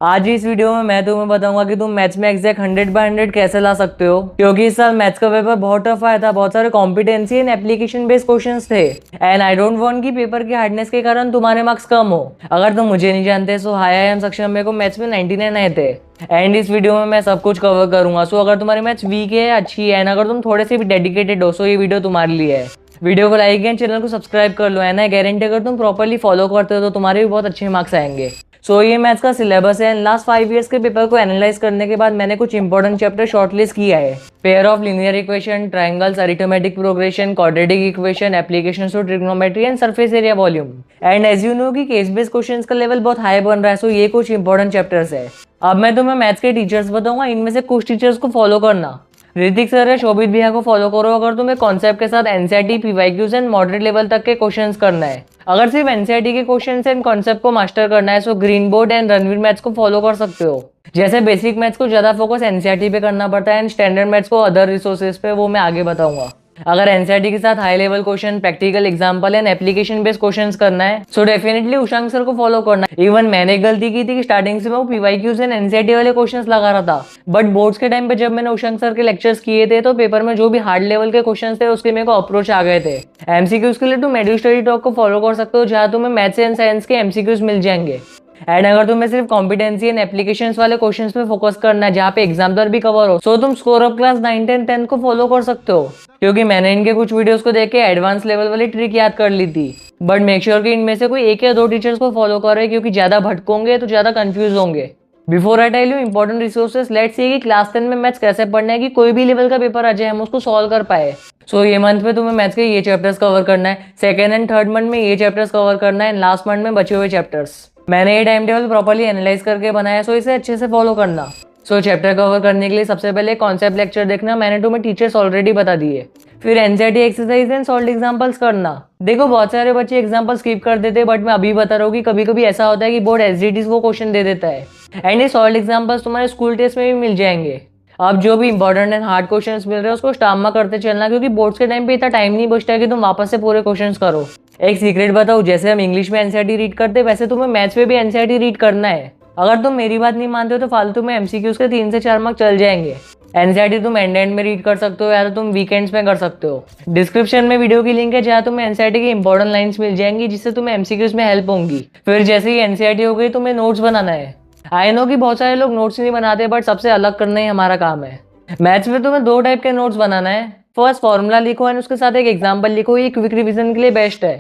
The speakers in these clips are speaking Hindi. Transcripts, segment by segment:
आज इस वीडियो में मैं तुम्हें बताऊंगा कि तुम मैथ्स में एग्जैक्ट 100/100 कैसे ला सकते हो, क्योंकि इस साल मैथ्स का पेपर बहुत टफ आया था। बहुत सारे competency and application based questions थे एंड आई डोंट वांट कि पेपर की हार्डनेस के कारण तुम्हारे मार्क्स कम हो। अगर तुम मुझे नहीं जानते सो हाय, आई एम सक्षम। मेरे को मैथ्स में 99 आए थे एंड इस वीडियो में मैं सब कुछ कवर करूंगा। सो अगर तुम्हारी मैथ्स वीक है, अच्छी है एंड अगर तुम थोड़े से भी डेडिकेटेड हो सो ये वीडियो तुम्हारे लिए है। वीडियो को लाइक एंड चैनल को सब्सक्राइब कर लो एंड आई गारंटी अगर तुम प्रॉपर्ली फॉलो करते हो तो तुम्हारे भी बहुत अच्छे मार्क्स आएंगे। ये मैथ्स का सिलेबस है एंड लास्ट 5 इयर्स के पेपर को एनालाइज करने के बाद मैंने कुछ इंपॉर्टेंट चैप्टर शॉर्टलिस्ट किया है। Pair of linear equation, triangles, arithmetic progression, quadratic equation, applications to trigonometry and surface area volume. And as you know कि केस बेस्ड क्वेश्चंस का लेवल बहुत हाई बन रहा है, सो ये कुछ इंपॉर्टेंट चैप्टर्स है। अब मैं तुम्हें मैथ्स के टीचर्स बताऊंगा, इनमें से कुछ टीचर्स को फॉलो करना। ऋतिक सर है, शोभित भैया को फॉलो करो अगर तुम्हें कॉन्सेप्ट के साथ NCERT, PYQs and moderate level तक के क्वेश्चंस करना है। अगर सिर्फ एनसीईआरटी के क्वेश्चंस एंड कॉन्सेप्ट को मास्टर करना है so green board and Ranveer maths को फॉलो कर सकते हो। जैसे बेसिक मैथ्स को ज्यादा फोकस एनसीईआरटी पे करना पड़ता है एंड स्टैंडर्ड मैथ्स को अदर रिसोर्सेज पे, वो मैं आगे बताऊंगा। अगर एनसीईआरटी के साथ high level question, practical example and application based questions करना है सो डेफिनेटली उषांक सर को फॉलो करना है। इवन मैंने गलती की थी कि स्टार्टिंग से मैं वो पीवाईक्यूज एंड एनसीईआरटी वाले क्वेश्चंस लगा रहा था, बट बोर्ड्स के टाइम पे जब मैंने उषांक सर के लेक्चर्स किए थे तो पेपर में जो भी हार्ड लेवल के क्वेश्चंस थे उसके मेरे को अप्रोच आ गए थे। एमसीक्यूज के लिए तुम मेडू स्टडी टॉक को फॉलो कर सकते हो, जहां तुम्हें मैथ्स एंड साइंस के एमसीक्यूज मिल जाएंगे। एंड अगर तुम्हें सिर्फ कॉम्पिटेंसी एंड एप्लीकेशंस वाले क्वेश्चंस पे फोकस करना है जहाँ पे एग्जाम्पलर भी कवर हो, सो तुम स्कोर ऑफ क्लास 9, 10, 10 को फॉलो कर सकते हो, क्योंकि मैंने इनके कुछ वीडियोस को देख के एडवांस लेवल वाली ट्रिक याद कर ली थी। बट मेक श्योर कि इनमें से कोई एक या दो टीचर्स को फॉलो करे, क्योंकि ज्यादा भटकोगे तो ज्यादा कंफ्यूज होंगे। Before I tell you important resources, let's see कि क्लास 10 में मैथ्स कैसे पढ़ना है कि कोई भी लेवल का पेपर आ जाए हम उसको सॉल्व कर पाए। ये मंथ में तुम्हें मैथ्स के ये चैप्टर्स कवर करना है, सेकेंड एंड थर्ड मंथ में ये चैप्टर्स कवर करना है एंड लास्ट मंथ में बचे हुए चैप्टर्स। मैंने ये टाइम टेबल प्रॉपर्ली एनालाइज करके बनाया, सो इसे अच्छे से फॉलो करना। चैप्टर कवर करने के लिए सबसे पहले कॉन्सेप्ट लेक्चर देखना, मैंने तुम्हें टीचर्स ऑलरेडी बता दिए। फिर NCERT exercise and solve examples करना। देखो बहुत सारे बच्चे एग्जांपल स्किप कर देते हैं, बट मैं अभी बता रहा हूँ कि कभी कभी ऐसा होता है कि बोर्ड एसडीटीज वो क्वेश्चन दे देता है एंड ये सॉल्व एग्जांपल्स तुम्हारे स्कूल टेस्ट में भी मिल जाएंगे। अब जो भी इंपॉर्टेंट एंड हार्ड क्वेश्चंस मिल रहे हैं उसको स्टार मार्क करते चलना, क्योंकि बोर्ड्स के टाइम पे इतना टाइम नहीं बचता है कि तुम वापस से पूरे क्वेश्चंस करो। एक सीक्रेट बताओ, जैसे हम इंग्लिश में एनसीईआरटी रीड करते हैं वैसे तुम्हें मैथ्स में भी एनसीईआरटी रीड करना है। अगर तुम मेरी बात नहीं मानते हो तो फालतू में एमसीक्यूज के 3 से 4 मार्क चल जाएंगे। एनसीईआरटी तुम एंड में रीड कर सकते हो या तो तुम वीकेंड्स में कर सकते हो। डिस्क्रिप्शन में वीडियो की लिंक है जहाँ तुम्हें एनसीईआरटी की इंपॉर्टेंट लाइंस मिल जाएंगी जिससे तुम्हें एमसीक्यूज में हेल्प होंगी। फिर जैसे ही एनसीईआरटी हो गई तुम्हें नोट्स बनाना है। आई नो कि बहुत सारे लोग नोट्स नहीं बनाते, बट सबसे अलग करना ही हमारा काम है। मैथ्स में तुम्हें 2 टाइप के नोट्स बनाना है। फर्स्ट, फॉर्मूला लिखो एंड उसके साथ एक एग्जाम्पल लिखो, ये क्विक रिविजन के लिए बेस्ट है।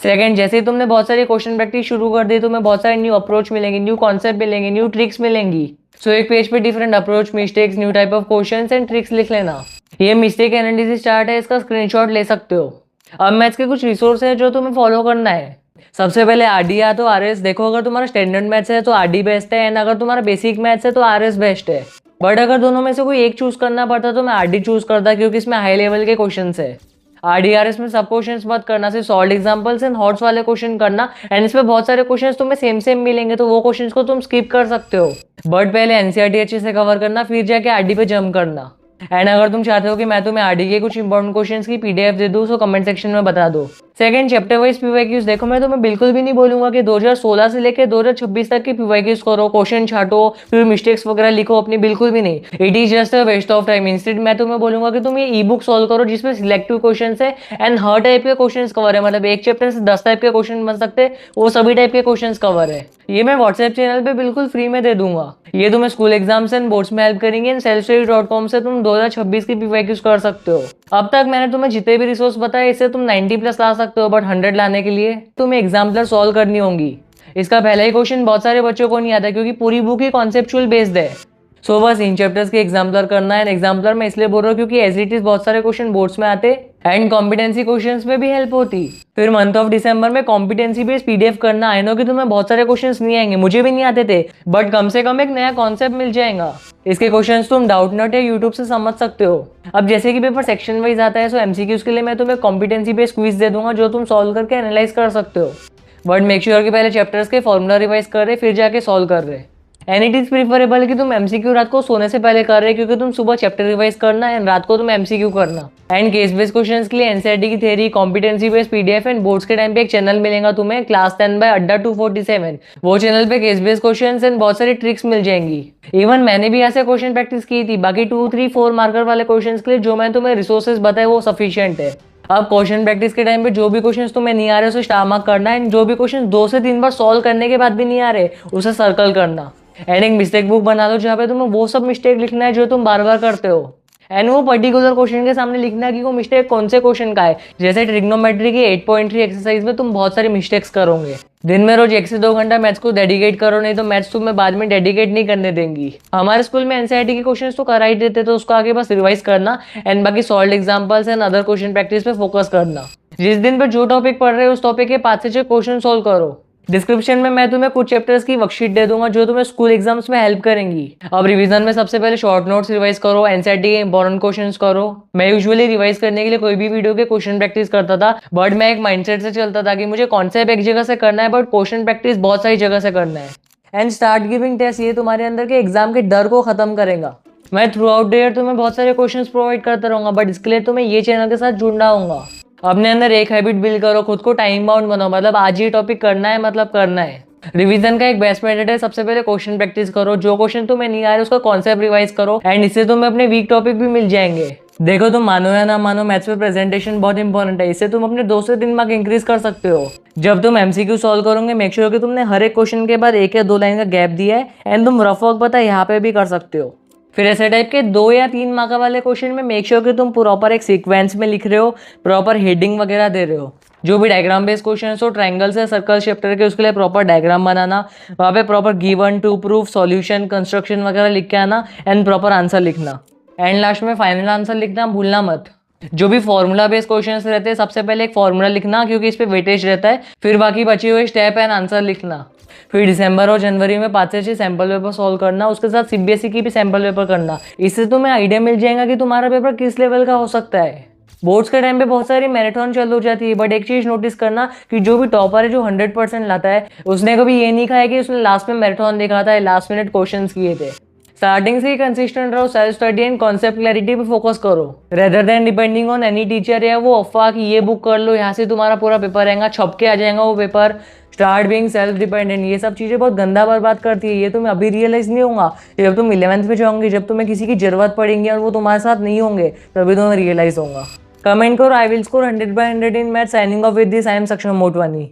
सेकंड, जैसे ही तुमने बहुत सारे क्वेश्चन प्रैक्टिस शुरू कर दी तुम्हें बहुत सारे न्यू अप्रोच मिलेंगे, न्यू कॉन्सेप्ट मिलेंगे, न्यू ट्रिक्स मिलेंगी। एक पेज पे different approach, mistakes, new type of questions and tricks लिख लेना। ये मिस्टेक एनालिसिस चार्ट है, इसका स्क्रीनशॉट ले सकते हो। अब मैथ्स के कुछ रिसोर्स है जो तुम्हें फॉलो करना है। सबसे पहले आरडी या तो आरएस देखो। अगर तुम्हारा स्टैंडर्ड मैथ्स है तो आरडी बेस्ट है एंड अगर तुम्हारा बेसिक मैथ्स है तो आरएस बेस्ट है। बट अगर दोनों में से कोई एक चूज करना पड़ता तो मैं आरडी चूज करता, क्योंकि इसमें हाई लेवल के क्वेश्चंस है। आरडीआरएस में सब क्वेश्चंस मत करना, सिर्फ सॉल्व एग्जांपल्स एंड हॉट्स वाले क्वेश्चन करना एंड इसमें बहुत सारे क्वेश्चंस तुम्हें सेम मिलेंगे तो वो क्वेश्चंस को तुम स्किप कर सकते हो। बट पहले एनसीईआरटी अच्छे से कवर करना, फिर जाके आरडी पे जंप करना। एंड अगर तुम चाहते हो कि मैं तुम्हें आरडी के कुछ इंपॉर्टेंट क्वेश्चंस की पीडीएफ दे दूं तो कमेंट सेक्शन में बता दो। सेकंड, चैप्टर वाइज पीवाईक्यूज देखो। मैं तुम्हें बिल्कुल भी नहीं बोलूंगा कि 2016 से लेकर 2026 तक की पीवाईक्यूज करो, क्वेश्चन छाटो, फिर मिस्टेक्स वगैरह लिखो अपनी, बिल्कुल भी नहीं। It is just a waste of time. Instead मैं तुम्हें बोलूंगा कि तुम ये ई बुक सॉल्व करो जिसमें सिलेक्टिव क्वेश्चन है एंड हर टाइप के क्वेश्चन कवर है। मतलब एक चैप्टर से 10 टाइप के क्वेश्चन बन सकते, वो सभी टाइप के क्वेश्चन कवर है। ये मैं व्हाट्सएप चैनल पे बिल्कुल फ्री में दे दूंगा। ये तुम्हें स्कूल एग्जाम्स एंड बोर्ड्स में हेल्प करेंगे एंड selfstudy.com से तुम 2026 की पीवाईक्यूज कर सकते हो। अब तक मैंने तुम्हें जितने भी रिसोर्स बताए इससे तुम 90+ ला सकते हो, बट 100 लाने के लिए तुम्हें एग्जाम्पलर सॉल्व करनी होंगी। इसका पहला ही क्वेश्चन बहुत सारे बच्चों को नहीं आता क्योंकि पूरी बुक ही कॉन्सेप्चुअल बेस्ड है। बस इन चैप्टर्स के एग्जाम्पलर करना है। एग्जाम्पलर मैं इसलिए बोल रहा हूँ क्योंकि एज इट इज बहुत सारे क्वेश्चन बोर्ड्स में आते एंड कॉम्पिटेंसी क्वेश्चंस में भी हेल्प होती। फिर मंथ ऑफ दिसंबर में कॉम्पिटेंसी बेस्ड पीडीएफ करना। आई नो कि तुम्हें बहुत सारे क्वेश्चंस नहीं आएंगे, मुझे भी नहीं आते थे, बट कम से कम एक नया कॉन्सेप्ट मिल जाएगा। इसके क्वेश्चंस तुम डाउटनट या यूट्यूब से समझ सकते हो। अब जैसे कि पेपर सेक्शन वाइज आता है, सो एमसीक्यूज के लिए मैं तुम्हें कॉम्पिटेंसी बेस्ड क्विज दे दूंगा जो तुम सॉल्व करके एनालाइज कर सकते हो। बट मेक श्योर कि पहले चैप्टर्स के फॉर्मूला रिवाइज कर रहे फिर जाके सॉल्व कर रहे। एंड इट इज प्रीफरेबल कि तुम एमसीक्यू रात को सोने से पहले कर रहे हो, क्योंकि तुम सुबह चैप्टर रिवाइज करना एंड रात को तुम एमसीक्यू करना। एंड केस बेस्ड क्वेश्चंस के लिए एनसीईआरटी की theory, competency based PDF and boards के टाइम पे एक चैनल मिलेगा तुम्हें, क्लास 10 बाय अड्डा 247। वो चैनल पे केस बेस्ड क्वेश्चंस एंड बहुत सारी ट्रिक्स मिल जाएंगी। इवन मैंने भी ऐसे क्वेश्चन प्रैक्टिस की थी। बाकी 2, 3, 4 मार्कर वाले क्वेश्चंस के लिए जो मैं तुम्हें रिसोर्सेज बताए वो सफिशिएंट है। अब क्वेश्चन प्रैक्टिस के टाइम पे जो भी क्वेश्चंस तुम्हें नहीं आ रहे उसे स्टार मार्क करना है, एंड जो भी क्वेश्चन 2 से 3 बार सॉल्व करने के बाद भी नहीं आ रहे उसे सर्कल करना। एंड एक मिस्टेक बुक बना दो जहाँ पे तुम्हें वो सब मिस्टेक लिखना है जो तुम बार बार करते हो, एंड वो पर्टिकुलर क्वेश्चन के सामने लिखना कि वो मिस्टेक कौन से क्वेश्चन का है। जैसे ट्रिग्नोमेट्री की 8.3 एक्सरसाइज में तुम बहुत सारी मिस्टेक्स करोगे। दिन में रोज 1 से 2 घंटा मैथ्स को डेडिकेट करो, नहीं तो मैथ्स तुम्हें बाद में डेडिकेट नहीं करने देंगी। हमारे स्कूल में एनसीईआरटी के क्वेश्चंस तो करा ही देते, तो उसको आगे बस रिवाइज करना एंड बाकी solve examples and other question practice पे फोकस करना। जिस दिन पर जो टॉपिक पढ़ रहे हो उस टॉपिक के 5 से 6 क्वेश्चन सॉल्व करो। डिस्क्रिप्शन में मैं तुम्हें कुछ चैप्टर्स की वर्कशीट दे दूंगा जो तुम्हें स्कूल एग्जाम्स में हेल्प करेंगी। अब रिवीजन में सबसे पहले शॉर्ट नोट्स रिवाइज करो, एनसीईआरटी के इंपॉर्टेंट क्वेश्चंस करो। मैं यूजुअली रिवाइज करने के लिए कोई भी वीडियो के क्वेश्चन प्रैक्टिस करता था, बट मैं एक माइंडसेट से चलता था कि मुझे कॉन्सेप्ट एक जगह से करना है बट क्वेश्चन प्रैक्टिस बहुत सारी जगह से करना है। एंड स्टार्ट गिविंग टेस्ट, ये तुम्हारे अंदर के एग्जाम के डर को खत्म करेगा। मैं थ्रू आउट द ईयर तुम्हें बहुत सारे क्वेश्चंस प्रोवाइड करता रहूंगा, बट इसके लिए तुम्हें ये चैनल के साथ जुड़ना होगा। अपने अंदर एक हैबिट बिल्ड करो, खुद को टाइम बाउंड बनाओ, मतलब आज ये टॉपिक करना है मतलब करना है। रिवीजन का एक बेस्ट मेथड है, सबसे पहले क्वेश्चन प्रैक्टिस करो। जो क्वेश्चन तुम्हें नहीं आ रहे उसका कॉन्सेप्ट रिवाइज करो, एंड इससे तुम्हें अपने वीक टॉपिक भी मिल जाएंगे। देखो तुम मानो या ना मानो, मैथ्स में प्रेजेंटेशन बहुत इंपॉर्टेंट है। इससे तुम अपने 2 से 3 मार्क इंक्रीज कर सकते हो। जब तुम एमसीक्यू सॉल्व करोगे मेक श्योर कि तुमने हर एक क्वेश्चन के बाद 1 या 2 लाइन का गैप दिया है, एंड तुम रफ वर्क पता है यहाँ पे भी कर सकते हो। फिर ऐसे टाइप के 2 या 3 मार्कर वाले क्वेश्चन में मेक श्योर कि तुम प्रॉपर एक सीक्वेंस में लिख रहे हो, प्रॉपर हेडिंग वगैरह दे रहे हो। जो भी डायग्राम बेस्ड क्वेश्चन हो, ट्रायंगल्स या सर्कल चैप्टर के, उसके लिए प्रॉपर डायग्राम बनाना, वहाँ पे proper given, to proof, solution, construction वगैरह लिख के आना एंड प्रॉपर आंसर लिखना। एंड लास्ट में फाइनल आंसर लिखना भूलना मत। जो भी फॉर्मूला बेस्ड क्वेश्चंस रहते हैं सबसे पहले एक फॉर्मूला लिखना, क्योंकि इस पे वेटेज रहता है। फिर बाकी बचे हुए स्टेप एंड आंसर लिखना। फिर दिसंबर और जनवरी में 5 से 6 सैम्पल पेपर सॉल्व करना, उसके साथ सीबीएसई की भी सैम्पल पेपर करना। इससे तुम्हें आइडिया मिल जाएगा कि तुम्हारा पेपर किस लेवल का हो सकता है। बोर्ड्स के टाइम पे बहुत सारी मैराथन चल हो जाती है, बट एक चीज नोटिस करना कि जो भी टॉपर है, जो 100% लाता है, उसने कभी ये नहीं कहा है कि उसने लास्ट में मैराथन देखा था, लास्ट मिनट क्वेश्चंस किए थे। स्टार्टिंग से ही कंसिस्टेंट रहो, self study and concept clarity पे फोकस करो, rather than depending on any teacher या वो अफवाह कि ये बुक कर लो यहाँ से तुम्हारा पूरा पेपर आएगा, छप के आ जाएगा वो paper. Start being self dependent, ये सब चीज़ें बहुत गंदा बर्बाद करती है। ये तुम्हें अभी रियलाइज नहीं होगा, जब तुम 11th में जाओगे, जब तुम्हें किसी की जरूरत पड़ेगी और वो तुम्हारे साथ नहीं होंगे, तभी तुम्हें रियलाइज होगा। कमेंट करो, I will score 100/100 in math. Signing off with this, I am सक्षम मोटवानी।